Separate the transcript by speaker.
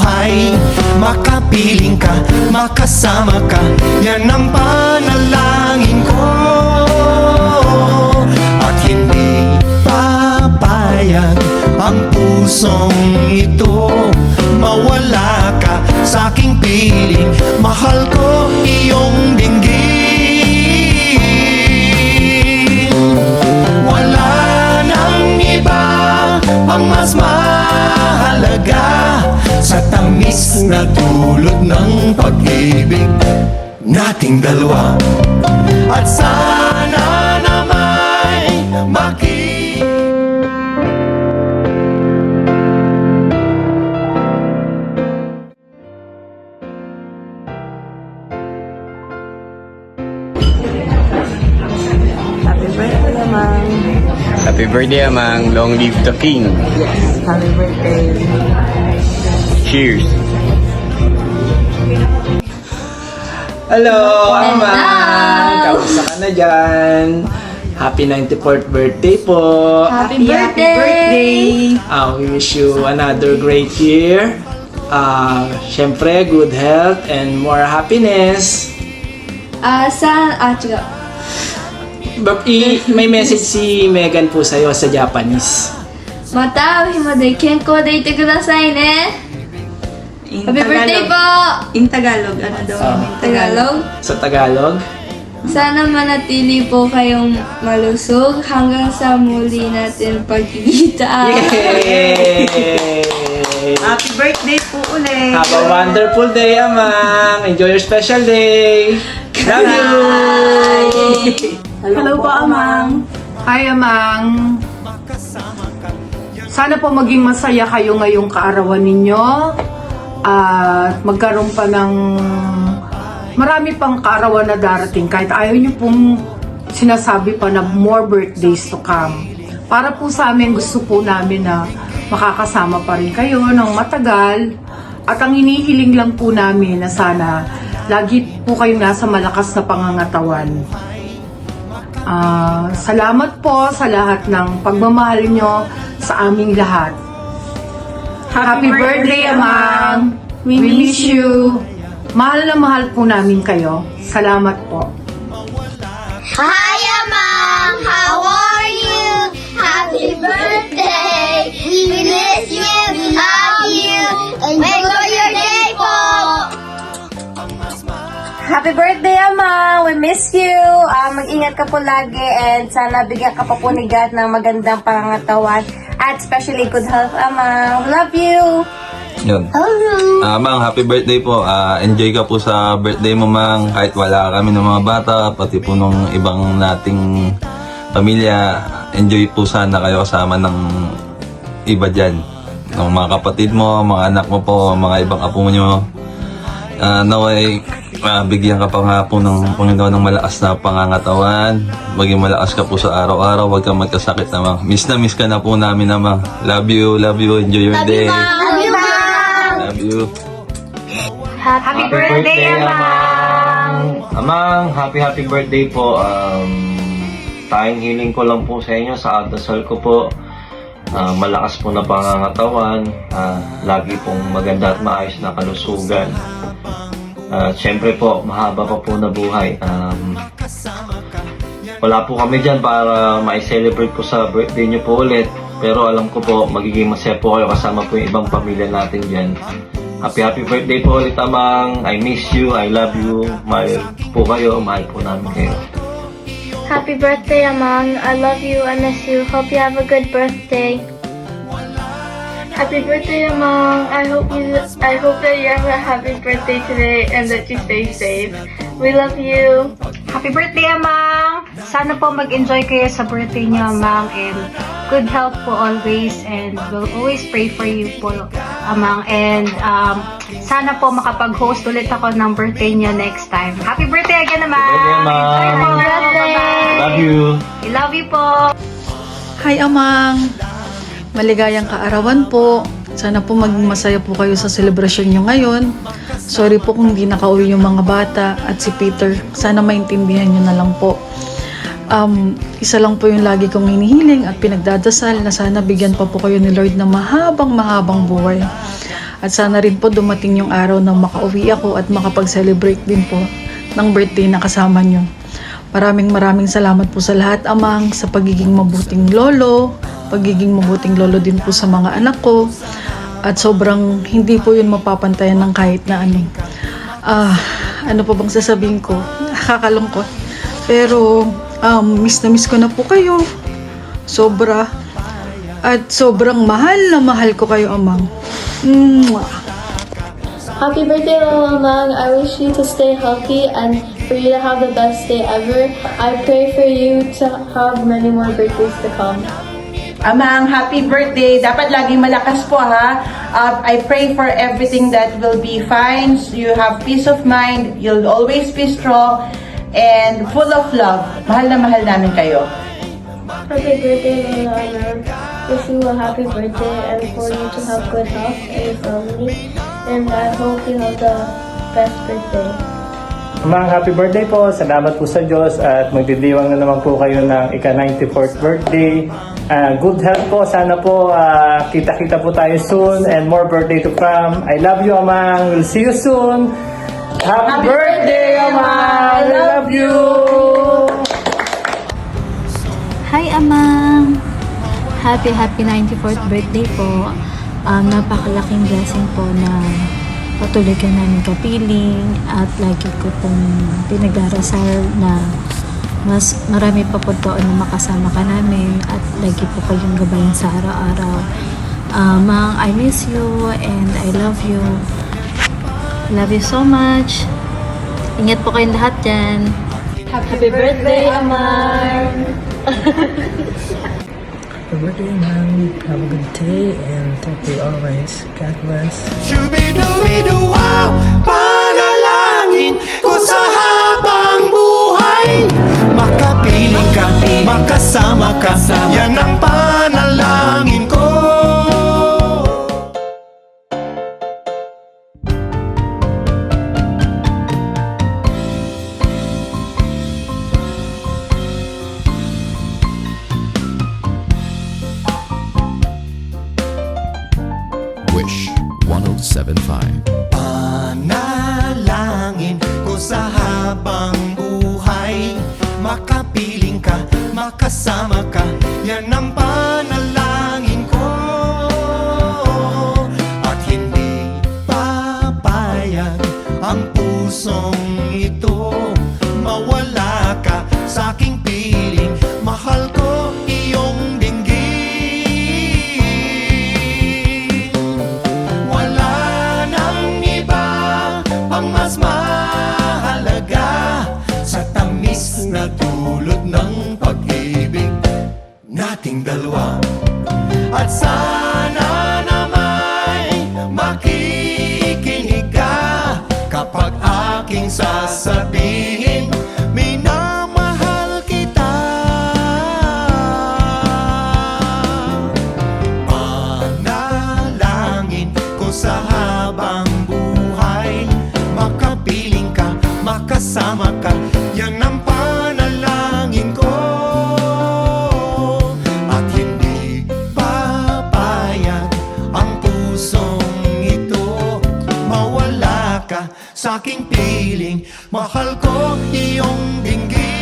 Speaker 1: buhay. Makapiling ka, makasama ka, yan ang panalangin ko. At hindi papayag ang pusong ito mawala ka sa aking piling. Mahal ko iyong dinggin. Wala nang iba pang mas mahalaga sa tamis na dulot ng pag-ibig nating dalawa. At sana na may
Speaker 2: Happy birthday, Amang.
Speaker 3: Happy birthday, Amang. Long live the king.
Speaker 2: Yes, happy birthday.
Speaker 3: Cheers. Hello, Amang. Kamusta ka na dyan? Happy 94th birthday po.
Speaker 4: Happy birthday!
Speaker 3: We wish you another great year. Siyempre, good health and more happiness. May message si Megan po sa'yo sa Japanese.
Speaker 4: また会う日まで健康でいてくださいね。
Speaker 2: In
Speaker 4: Happy birthday po!
Speaker 2: In Tagalog, ano daw? In
Speaker 4: Tagalog.
Speaker 3: Sa Tagalog?
Speaker 4: Sana manatili po kayong malusog hanggang sa muli natin pagkikita.
Speaker 3: Yay!
Speaker 2: Happy birthday po ulit.
Speaker 3: Have a wonderful day, Amang! Enjoy your special day! Love you!
Speaker 2: Hello po, Amang.
Speaker 5: Hi, Amang. Sana po maging masaya kayo ngayong kaarawan ninyo. At magkaroon pa ng marami pang kaarawan na darating. Kahit ayaw nyo pong sinasabi pa na more birthdays to come. Para po sa amin, gusto po namin na makakasama pa rin kayo ng matagal. At ang hinihiling lang po namin na sana lagi po kayong nasa malakas na pangangatawan. Salamat po sa lahat ng pagmamahal nyo sa aming lahat. Happy birthday, Amang! We miss you! Mahal na mahal po namin kayo. Salamat po.
Speaker 6: Hi, Amang! How are you? Happy birthday! We miss you! Love you! Enjoy your day po!
Speaker 7: Happy birthday, Amang! We miss you! Mag-ingat ka po lagi and sana bigyan ka pa po ni God ng magandang pangangatawan at especially good health, Amang. Love you!
Speaker 8: Yun. Mang, happy birthday po. Enjoy ka po sa birthday mo, Mang. Kahit wala kami ng mga bata, pati po nung ibang nating pamilya, enjoy po sana kayo kasama ng iba dyan. Ng mga kapatid mo, mga anak mo po, mga ibang apo nyo. Naway, bigyan ka pa nga po ng Panginoon ng malakas na pangangatawan. Maging malakas ka po sa araw-araw, huwag kang magkasakit naman. Miss na miss ka na po namin naman. Love you, enjoy your day.
Speaker 6: Love you, Mom!
Speaker 8: Love you.
Speaker 6: Happy birthday, Amang!
Speaker 9: Amang, happy birthday po. Tayong hiling ko lang po sa inyo, sa dasal ko po. Malakas po na pangangatawan. Lagi pong maganda at maayos na kalusugan. Siyempre po, mahaba pa po na buhay. Wala po kami dyan para ma-celebrate po sa birthday nyo po ulit. Pero alam ko po, magiging masaya po kayo kasama po yung ibang pamilya natin dyan. Happy birthday po ulit, Amang. I miss you, I love you. Mahal po kayo, mahal po namin kayo.
Speaker 6: Happy birthday, Amang. I love you, I miss you. Hope you have a good birthday.
Speaker 4: Happy birthday, Amang. I hope that you have a happy birthday today and that you stay safe. We love you.
Speaker 5: Happy birthday, Amang! Sana po mag-enjoy kayo sa birthday niyo, Amang, and good health po always, and we'll always pray for you po, Amang, and sana po makapag-host ulit ako ng birthday niyo next time. Happy birthday again, Amang!
Speaker 9: Happy birthday, Amang! Love you!
Speaker 5: I love you po!
Speaker 10: Hi, Amang! Maligayang kaarawan po. Sana po maging masaya po kayo sa selebrasyon nyo ngayon. Sorry po kung hindi nakauwi yung mga bata at si Peter. Sana maintindihan nyo na lang po. Isa lang po yung lagi kong hinihiling at pinagdadasal na sana bigyan pa po kayo ni Lord ng mahabang buhay. At sana rin po dumating yung araw na makauwi ako at makapag-celebrate din po ng birthday na kasama nyo. Maraming salamat po sa lahat, Amang, sa pagiging mabuting lolo, pagiging mabuting lolo din po sa mga anak ko. At sobrang hindi po yun mapapantayan ng kahit na ano. Ano pa bang sasabihin ko? Nakakalungkot. Pero miss na miss ko na po kayo. Sobra. At sobrang mahal na mahal ko kayo, Amang. Mwah!
Speaker 4: Happy birthday, Mama Mang. I wish you to stay healthy and for you to have the best day ever. I pray for you to have many more birthdays to come.
Speaker 2: Amang, happy birthday. Dapat laging malakas po, ha? I pray for everything that will be fine. You have peace of mind. You'll always be strong and full of love. Mahal na mahal namin kayo.
Speaker 4: Happy birthday, Mama Mang. Wish you a happy birthday and for you to have good health and your family. And I hope you have the best birthday.
Speaker 3: Amang, happy birthday po. Salamat po sa Diyos at magdidiwang na naman po kayo ng ika-94th birthday. Good health po. Sana po kita-kita po tayo soon and more birthday to come. I love you, Amang. We'll see you soon. Happy birthday, Amang! I love you!
Speaker 11: Hi, Amang! Happy 94th birthday po. Napakalaking blessing po na patuloy ka namin kapiling at lagi ko pong pinag-arasal na mas marami pa po taon na makasama ka namin at lagi po kayong gabayan sa araw-araw. Mang, I miss you and I love you. Love you so much. Ingat po kayong lahat dyan.
Speaker 4: Happy birthday, Amang!
Speaker 3: Happy birthday, Amang. Have a good day and thank you always. God bless.
Speaker 1: Shubidubidu-wow, panalangin ko sa habang buhay. Makapiling ka, makasama ka, yan ang panalangin ko.
Speaker 12: Wish 1075.
Speaker 1: Panalangin ko sa habang buhay. Makapiling ka, makasama ka, yan ang panalangin ko. At hindi papayag ang pusong ito mawala ka sa aking piling. Mahal ko iyong dinggin. Wala nang iba pang mas mahalaga sa tamis na dulot ng pag-ibig nating dalawa. At sana na may makikinig ka kapag aking sasabihin, minamahal kita. Panalangin ko sa habang buhay. Makapiling ka, makasama ka, yan ang panalangin ko. At hindi papayag ang pusong ito mawala ka sa aking piling. Mahal ko iyong dinggin.